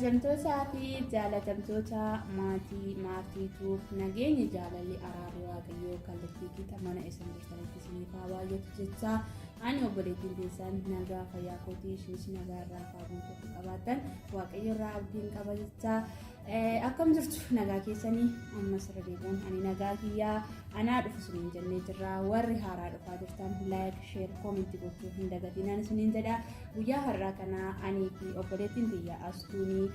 kabajamtootaa fi jaalatamtoota maatii maatiituuf nageenya jaalalli araarri waaqayyoo kallattii qixa mana isin jirtanitti isiniif haa baay'atu jecha ani obboleettiin keessan nagaa fayyaa kootii ishinis nagaa irraa faaguun tokko qabaatan waaqayyo irraa abdiin qaba jecha akkam jirtu nagaa keessanii ammas irra deebi'uun ani nagaa kiyyaa anaa dhufu isiniin jennee jirra warri haaraa dhufaa jirtan laayik sheer koomentii gochuu hin dagatinaan isiniin jedha guyyaa har'aa kana anii fi obboleettiin biyya astuunii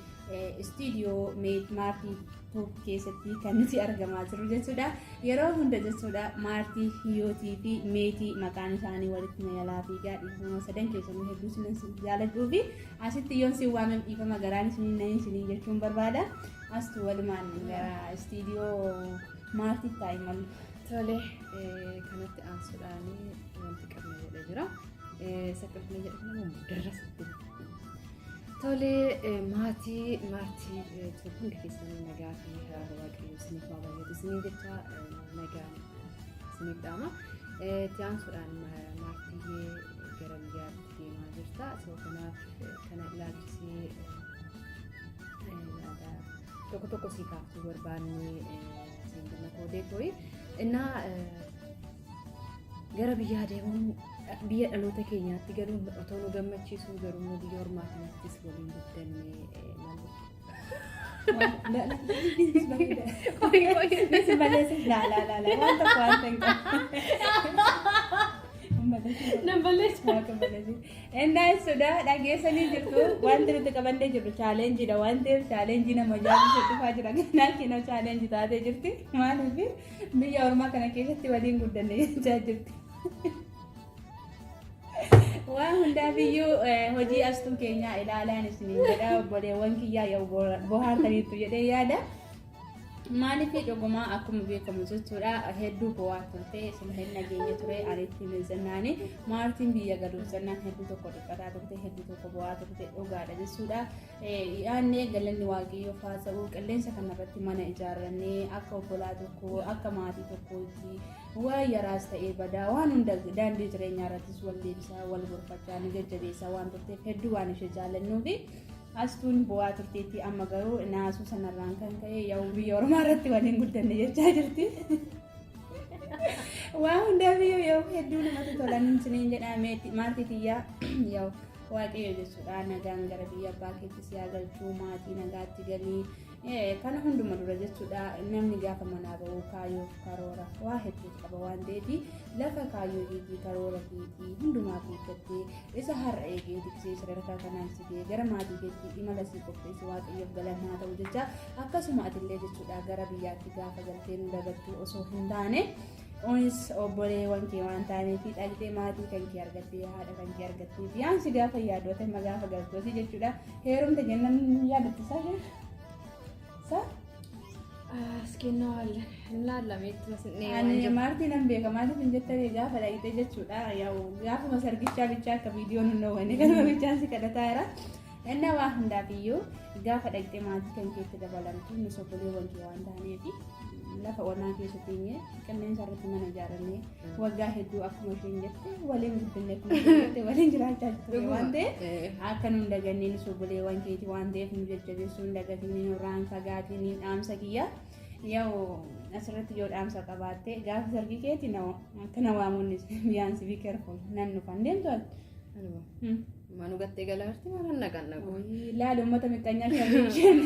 istiidiyoo maartii tokko keessatti kan nuti argamaa jiru jechuudha yeroo hunda jechuudha maartii hiyyootii fi meetii maqaan isaanii walitti mayalaa fi gaadhiifama sadan keessanii hedduu isinan jaaladhuu fi asitti yoon si waamam dhiifama garaan isiniin jechuun barbaada astu walumaan gara istiidiyoo maartii taa'imal tole kanatti aansuudhaanii wanti qabna jedha jira saqqabni jedhamu darrasitti tole maatii hundi keessanii nagaa fi haala waaqayyoo isiniif haa baay'atu isinii jecha nagaa isiniif dhaama itti aansuudhaan maatii gara biyyaatti deemaa jirta soo kanaaf kana ilaalchisee tokko sii kaaftuu barbaanne siin gammadoo deekooyi innaa gara biyyaa deemuun biyya dhaloota keenyaatti galuun otoo nu gammachiisuu garuu biyya ormaa kanattis waliin guddannee Endaa sudah dhageessanii jirtu wanti nuti qabannee jirru chaalenjiidha waan ta'eef chaalenjii nama jaallatu dhufaa jira ganaa kinoo chaalenjii taatee jirti maaliif biyya ormaa kana keessatti waliin guddanne jechaa jirti. Waan hundaafiyyuu hojii astuu keenyaa ilaalaan isiniin jedha obboleewwan kiyyaa yoo bohaartaniitu jedhee yaada. Maaliif dhugumaa akkuma beekamu jechuudha hedduu bo'aa turte isin hin nageenya ture anitti mizennaani maartiin biyya galuuf jennaan hedduu tokko dhiphataa turte hedduu tokko bo'aa turte dhugaadha jechuudha yaannee galanni waaqayyoo faasa'uu qilleensa kanarratti mana ijaarrannee akka obbolaa tokko akka maatii tokkootti waan yaraas ta'ee badaa waan hunda daandii jireenyaa irrattis wal deebisaa wal gorfachaa ni jajjabeessaa waan turteef hedduu waan ishee jaallannuufi astuun bo'aa turteetti amma garuu naasuu sanarraan kan ka'e yoo biyya ormaa irratti waliin guddanne jechaa jirti. Waan hundaafiyyuu yoo hedduu namatti tolan isiniin jedha maatii tiyyaa yoo waaqayyo jechuudha nagaan gara biyya abbaa keettis yaa galchuu maatii nagaatti galii kana hunduma dura jechuudha namni gaafa manaa ba'uu kaayyoo karoora waa hedduu qaba waan ta'eef lafa kaayyoo keetii karoora keetii hundumaa eeggattee isa har'a eegee tiksee sadarkaa kanaan sidee gara maatii keetii imala sii qopheesse waaqayyoof galanni ta'u jecha akkasuma atillee jechuudha gara biyyaatti gaafa galtee nu dagattuu osoo hin taane onis obboleewwan kee waan taaneef dhaqxee maatii kan kee argattee haadha kan kee argattee biyaansi gaafa yaadota magaafa galtooti jechuudha heerumta jennan yaadachisaa jiru. Askinoo lallameetti masnee ani maartii nan beeka maaliif hin jettanii gaafa dhaqxee jechuudha gaafuma sargichaa bichaa akka viidiyoon hin dhoowwanne kanuma bichaan si kadhataa jira. Inna waa hundaafiyyuu gaafa dhaqxee maatii kan keetti dabalamtu nus obboleewwan kee waan taaneef lafa onaa keessatti qilleensa irratti mana ijaarannee waggaa hedduu akkuma isheen jette waliin guddinne akkuma jette waliin jiraachaa jirtu waan ta'eef akka nu dagannee nus obboleewwan keeti waan ta'eef nu jajjabeessuu hin dagatiin nurraan fagaatiin dhaamsa kiyya yoo asirratti yoo dhaamsa qabaatte gaafa sargii keeti akka na waamuun biyaansi bi careful nan dhufan deemtu Manu gattee galaarti maal nagaan nagu. Laal uummata miidhagnaa shan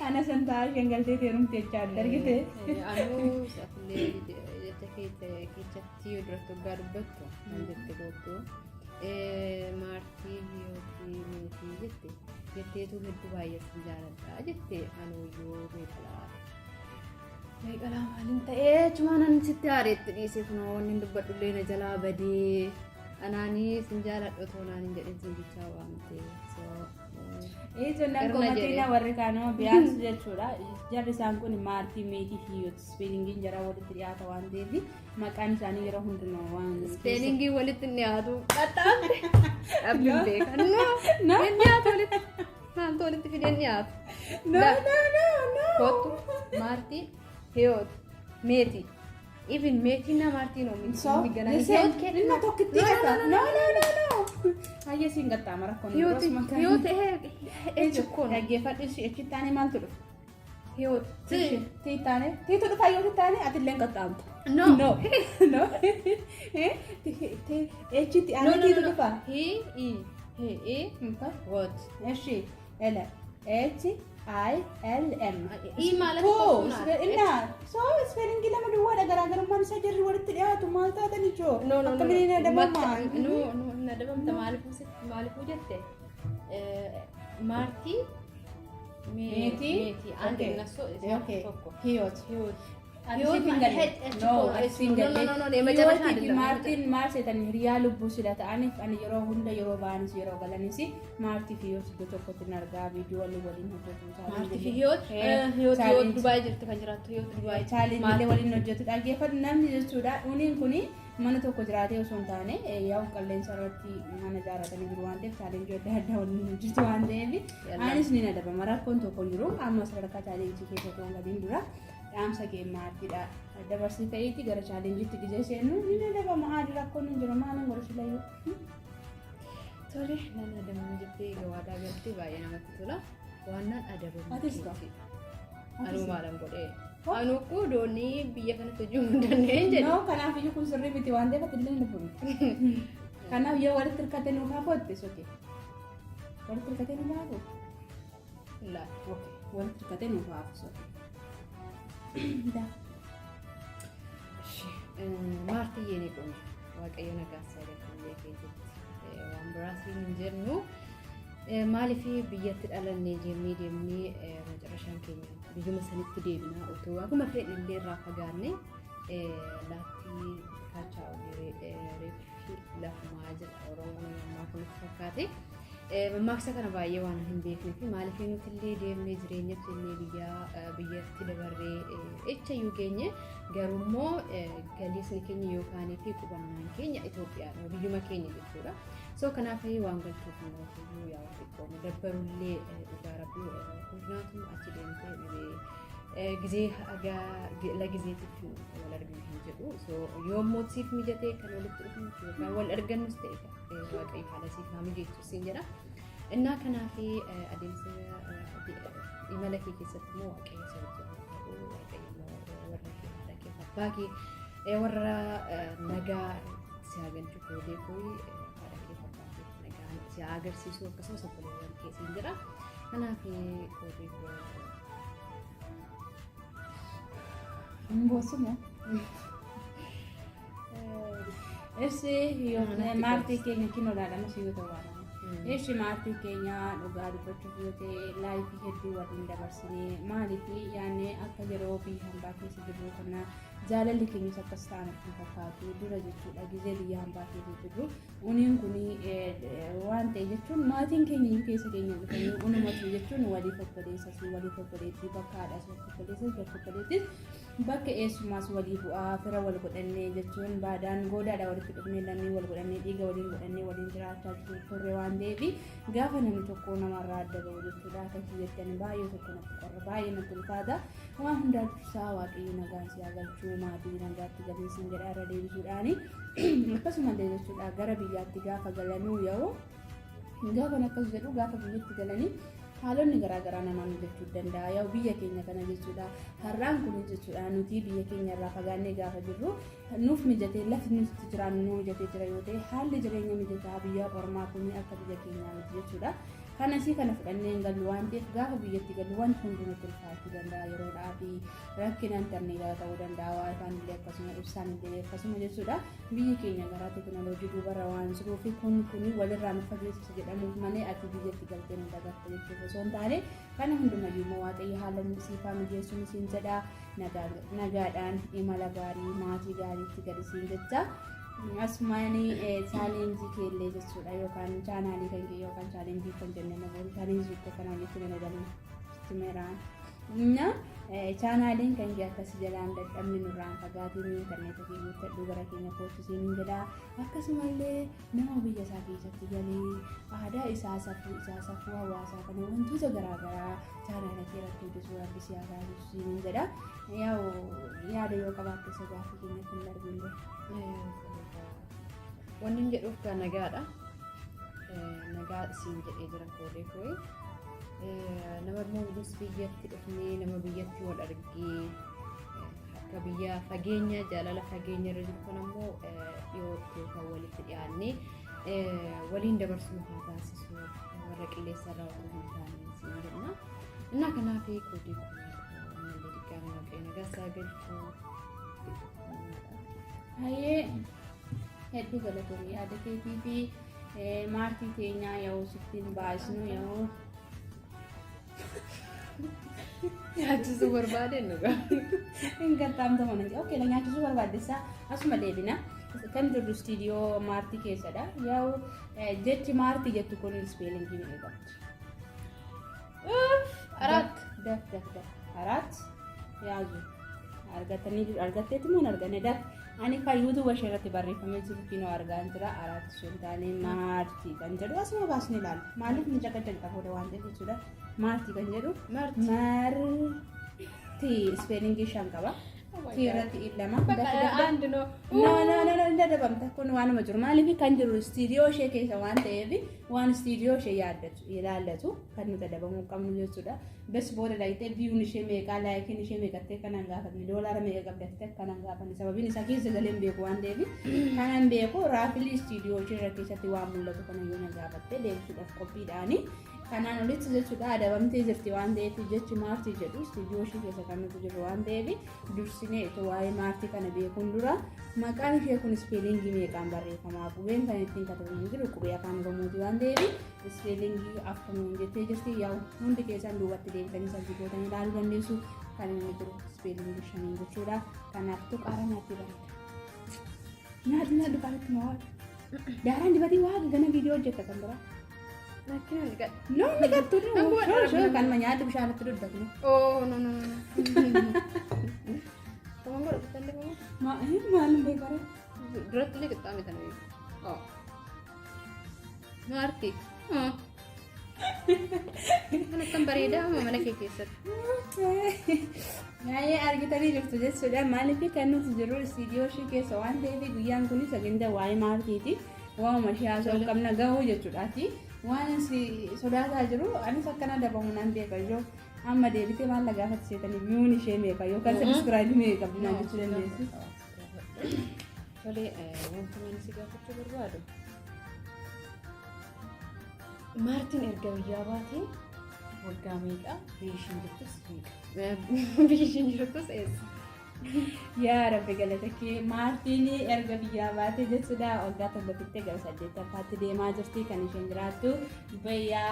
ana santaa shan galtee teerumte jechaa dargite. Anu safillee jecha keessatti yoo duratti waggaa dubbattu kan jette gootoo maartii yookiin meetii jetteetu hedduu baay'eetu jaaladha jette anu yoo meeqalaa maaliin ta'ee cumaan sitti haareetti dhiisee kunoo wanni dubbadhullee na jalaa badee. Anani sinjala dotonan jadi sinjichaa waamte so nan komatina warri kaanoo biyaansi jechuudha jarri isaan kun maartii meetii hiyyootti ispeelingin jara walitti dhiyaata waan ta'eef maqaan isaanii yeroo hundumaa waan ispeelingin walitti dhiyaatu qaxxaamte dhabbiin beekan no dhiyaatu walitti maaltu walitti fideen dhiyaatu no kottu maartii hiyyooti meetii even meetiin Martin oo So, miganaa listen, inna tokkitti akka. No. Hayya siin gattaama rakkoon. Hiyoota ejjukkoon. Dhaggeeffadhu ishee achi taane maaltu dhufa? Hiyoota. Tii taane? Tiitu dhufa yoo taane ati illee gattaamta. No. Echitti ani tiitu dhufa? He what? Eshi ela HILM. Maallaqa qofuun inna so spelling lama duwwaadha garaagarummaan isaa jirri walitti dhiyaatu maal taatan ijoo akkamiin nadabammaa nadabamta maaliifuu jette Martii meetii andi nasso tokko hiyot Martin Marsetan hiriyaa lubbuu sila ta'aniif ani yeroo hunda yeroo ba'anis yeroo galanis Martii fi Hiyot iddoo tokkotti argaa viidiyoo waliin hojjetu Martii fi Hiyot Dubaay jirti kan jiraattu Hiyot Dubaay chaalenjiilee waliin hojjetu dhaggeeffadhu namni jechuudha uniin kuni mana tokko jiraatee osoo hin taane yaa'u qilleensa irratti mana ijaarratanii jiru waan ta'eef chaalenjii adda addaa waliin hojjetu waan ta'eef anis ni nadabama rakkoon tokko jiru amma sadarkaa chaalenjii keessa ta'uu gadiin dura dhaamsa kee maatiidha dabarsii ta'eeti gara chaalenjiitti gizee seennu ni nadabama haadhi rakkoon hin jiru maaliin godhu silayyuu. Tole nan adabamu jettee gawaadaa galtee baay'ee namatti tola waannaan adabamu. Atis gaa. Anuu maalan godhee. Anuu kun doonii biyya kanatti hojii hin dandeenye jedhe. No kanaaf iyyuu kun sirrii miti waan ta'eef ati illee hin dhufu. Kanaaf yoo walitti hirkatee nuuf hafootte soke. Walitti hirkatee nuuf hafoo. Laa. Walitti hirkatee nuuf hafoo soke. Martii yeni kun waaqayyo nagaasa jedhamu biyya keessatti waan biraasiin hin jennu maaliif biyyatti dhalannee deemnee macarashaan keenya biyyuma sanitti deebinaa otoo akkuma fedhillee irraa fagaanne laattii kaachaa reefi lafumaa jedha oromoon ammaa kunutti fakkaate mammaaksa kana baay'ee waan hin beekneef maaliif nuti illee deemnee jireenya keenyaa biyyatti dabarree echayyuu geenye garummoo galiisni keenya yookaan fi qubannaan keenya Itoophiyaadha biyyuma keenya jechuudha. So kanaaf waan galchuuf nuti yaa xiqqoo dabbarullee dhugaa rabbii hundaatu achi deemtee gizee la gizeetiif wal arginu hin jedhu. So yommuu siif mijatee kan walitti dhufnu yookaan wal argannus ta'e waaqayyo haala siif haa mijeessu siin jedha. Innaa kanaaf adeemsa imala kee keessatti immoo waaqayyo si wajjin ta'uu waaqayyo warra kee haadha kee abbaa kee warra nagaa si hagalchu koodee kooyi haadha kee abbaa kee nagaa si agarsiisu akkasumas obboleewwan kee siin jedha. Kanaaf koodee koo Mbosuma. Ese Martii keenya kinoodhaan si yoo ta'u Eeshi maatii keenya dhugaa dubbachuuf yoo ta'e laayifii hedduu waliin dabarsinee maaliif yaannee akka yeroo biyya hambaa keessa jirru kana jaalalli keenyas akkas ta'an kan fakkaatu dura jechuudha gizee biyya hambaa keessa jirru uniin kun waan ta'e jechuun maatiin keenya keessa keenya dhufanii unumatu jechuun waliif obboleessas waliif obboleettii bakka haadhaas obboleessas bakka obboleettis bakka eessumaas walii bu'aa fira wal godhannee jechuun baadaan goodaadha walitti dhufnee lammii wal godhannee dhiiga waliin godhannee waliin jiraachaa jiru turre waan ta'eef gaafa namni tokko namarraa adda ba'u jechuudha akka kiyyattan baay'ee tokko natti qorra baay'ee natti ulfaata waan hundaa dursaa waaqayyo nagaan si galchuu maatii nagaatti galiisiin jedha irra deebisuudhaani akkasumallee jechuudha gara biyyaatti gaafa galanuu yoo gaafa akkas jedhu gaafa biyyatti galanii haalonni garaagaraa namaan hojjechuu danda'a yoo biyya keenya kana jechuudha har'aan kun jechuudha nuti biyya keenya irraa fagaannee gaafa jirru nuuf mijatee lafti nuti jiraannu nu mijatee jira yoo ta'e haalli jireenya mijataa biyya ormaa kun akka biyya keenyaa miti jechuudha kanasii kana fudhannee gallu waan ta'eef gaafa biyyatti gallu wanti hundi nutti ulfaachuu danda'a yeroodhaa fi rakkina intarneetaa ta'uu danda'a waayifaan illee akkasuma ibsaan illee akkasuma jechuudha biyyi keenya garaa teekinooloojii duubarra waan jiruuf kun walirraa nu fageessisa jedhamuuf malee ati biyyatti galtee nu dagarta jechuudha osoo hin taane kana hundumayyuu immoo waaqayyo haala siifaa mijeessuun siin jedha nagaadhaan imala gaarii maatii gaariitti gadisiin jecha asmaanii chaalenjii keellee jechuudha yookaan chaanaalii kan kee yookaan chaalenjii kan jenne namoonni chaalenjii kanaan jechuudha nagalee istimeeraan Inna chaanaaleen kan akkas jalaan dadhabni nurraan fagaatiin intarneetii fi guuttadhu gara keenya koochisiin hin jedha. Akkasumallee nama biyya isaa keessatti galee aadaa isaa safuu hawaasaa kana wantoota garaagaraa chaanaala irratti hojjetu rabbi siyaasaa koochisiin hin jedha. Yaada yoo qabaatte sagaafi keenya kan darbuun wanni hin jedhuuf kan nagaadha. Nagaa siin jedhee jira koolee kooyi. Nama moonis biyyatti dhufnee nama biyyatti wal argee akka biyya fageenya jaalala fageenya irra jiru kan ammoo dhiyootti yookaan walitti dhiyaannee waliin dabarsuu haa taasisu warra qilleensa irraa otoo hin taane siin jenna. Innaa kanaaf koodii malee dhiqqaan waaqayyo nagaa isaa galchuu. Hayyee hedduu galatoomii yaada keetii fi maartii keenyaa yoo sittiin baasnu yoo nyaachisuu barbaadeen dhugaa. Hin gattaamtamu nanti. Okay, la nyaachisuu barbaadessa asuma deebina. Kan jirru istiidiyoo maartii keessadha. Yoo jechi maartii jettu kun ispeelingii ni eegamti. Daf. Arat yaazu. Argatteetti moo hin arganne daf. Ani kan YouTube irratti barreeffamee jiru kinoo argaa jira. Arat sun taanee maartii kan jedhu asuma baasni ilaala. Maaliif ni caqacaqxa fuudha waan ta'eef jechuudha. Maartii kan jedhu maartii ispeelingii shan qaba. Irratti ilama. No, dadhabamta kun waanuma jiru. Maaliif kan jiru istiidiyoo ishee keessa waan ta'eef waan istiidiyoo ishee ilaallatu kan nuti dadhabamuu qabnu jechuudha. Bes booda laayitee biyuun ishee meeqaa laayikiin ishee meeqattee kanan gaafatni doolaara meeqa qabdattee kanan gaafatni sababiin isaa keessa galeen beeku waan ta'eef kanan beeku raafilii istiidiyoo ishee irra keessatti waan mul'atu kana yoo na gaafattee deebisuudhaaf qophiidhaani. Kanaan olitti jechuudha adabamtee jirti waan ta'eef jechi maartii jedhu istiidiyoo ishee keessa kan nuti jiru waan ta'eef dursinee itoo waa'ee maartii kana beekuun dura maqaan ishee kun ispeelingii meeqaan barreeffamaa qubeen kan ittiin katabamu jiru qubee afaan oromooti waan ta'eef ispeelingii aftamuun jettee jirti yaa'u hundi keessan duubatti deebitanii sarjigootan ilaaluu dandeessu kan inni jiru ispeelingii shaniin jechuudha. Kanaaf tuqaara nyaatti bareeda. Nyaati qaalitti maa daaraan dibatii waa gana viidiyoo hojjetta kan biraa. No, mi gattu no. Kan nyaata bishaanatti duddatnu. Oh, no. Kamu enggak tanda kamu? Malam bekare. Duratti le kita mitan wi. Oh. Ngerti. Mana kan bareda mana kekesat. Nyaayee argitanii jirtu jechuudha. Maaliif kan nuti jiru istiidiyoo ishee keessa waan ta'eef guyyaan kunis sagantaa waa'ee maartiiti. Waa'uma ishee haasa'uu qabna gahuu jechuudhaati. Waan sodaataa jiru anis akkana dabamu nan beeka yoo amma deebitee maal lagaafatti seetanii biyuun ishee meeqa yookaan sabiskiraaybii meeqa binaa jechuu dandeessi. Tolee wanti ani si gaafachuu barbaadu. Maartiin erga biyyaa baatee waggaa meeqa biishin jirtus meeqa? Biishin jirtus eessa? Yaa rabbi galatoomi maartiin erga biyyaa baatee jechuudha waggaa tokkotti gara 8ffaatti deemaa jirti kan isheen jiraattu biyya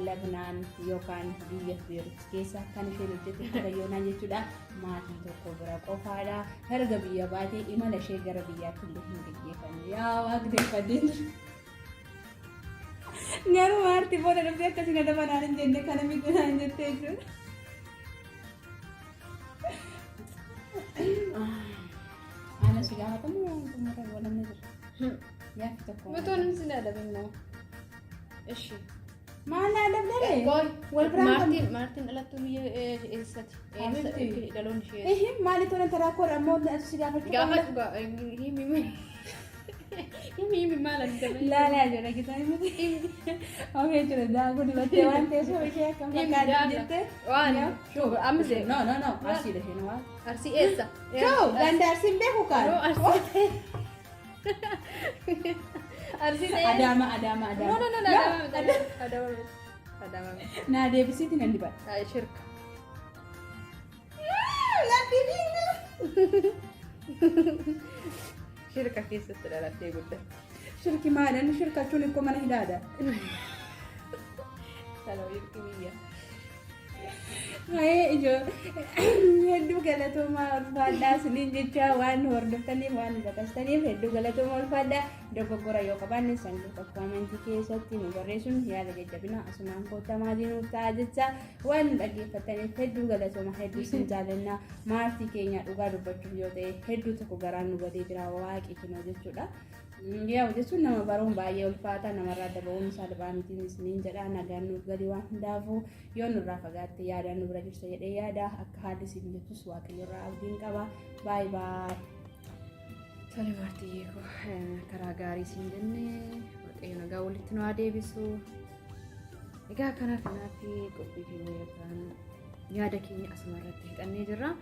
Lebnaan yookaan biyya Beirut keessa kan isheen hojjettu Fayyoonaa jechuudha. Maatii tokko bira qofaadha. Erga biyya baatee imala ishee gara biyyaatti illee hin gaggeeffanne. Yaa waaqeffadeen. Garuu maartii booda dhuftee akkasii na dabalaan hin jenne kana miidhunaa hin jettee jechuudha. Ana si gaafatamu wantoota walamne jira. Yaa tokko. Betul mesti ada benar. Eshi. Mana ada benar? Wal Martin alat tu dia esat. Dalam dia. Mali tu nanti aku ramon si gaafatu. Gaafat juga. Ini malah kita. La jora kita ini. Oke sudah dah aku dibaca wanti so saya akan makan gitu. Wan. Coba ambil. No. Arsi deh ini wah. Arsi esa. Coba ganda arsi deh bukan. No arsi. Arsi deh. Ada ama. No. Ada. Nah dia bisi tinggal di bawah. Syirka. Nanti dia. Syirka kisah sudah latih guda. Syirki mana? Ini syirka cuni kau mana tidak ada. Kalau itu dia. Hai ijo hedduu galatoomaa ulfaadhaa isiniin jecha waan hordoftaniif waan baqastaniif hedduu galatoomaa ulfaadhaa dogoggora yoo qabaanne sanduuqa koomentii keessatti nu barreessuun yaada jajjabina asumaan kootta maatii nuuf ta'a jecha waan nu dhaggeeffataniif hedduu galatoomaa hedduu isin jaalannaa maartii keenya dhugaa dubbachuuf yoo ta'e hedduu tokko garaan nu badee jira waaqii kinoo jechuudha. Yaa jechuun nama baruun baay'ee ulfaata namarraa dabaluun salphaa miti isiniin jedha nagaan nuuf galii waan hundaafuu yoo nurraa fagaatte yaadaan nu bira jirta jedhee yaada akka haalli isin jettus waaqayyoorraa abdiin qaba baay baay. Tole maartiyyee koo karaa gaarii siin jenne waaqayyo nagaa walitti nu haa deebisu. Egaa kanaaf qophii keenya yookaan yaada keenya asuma irratti fixannee jirra.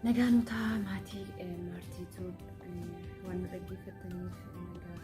Nagaa nu ta'a maatii maartiitu waan nu dhaggeeffattaniif nagaa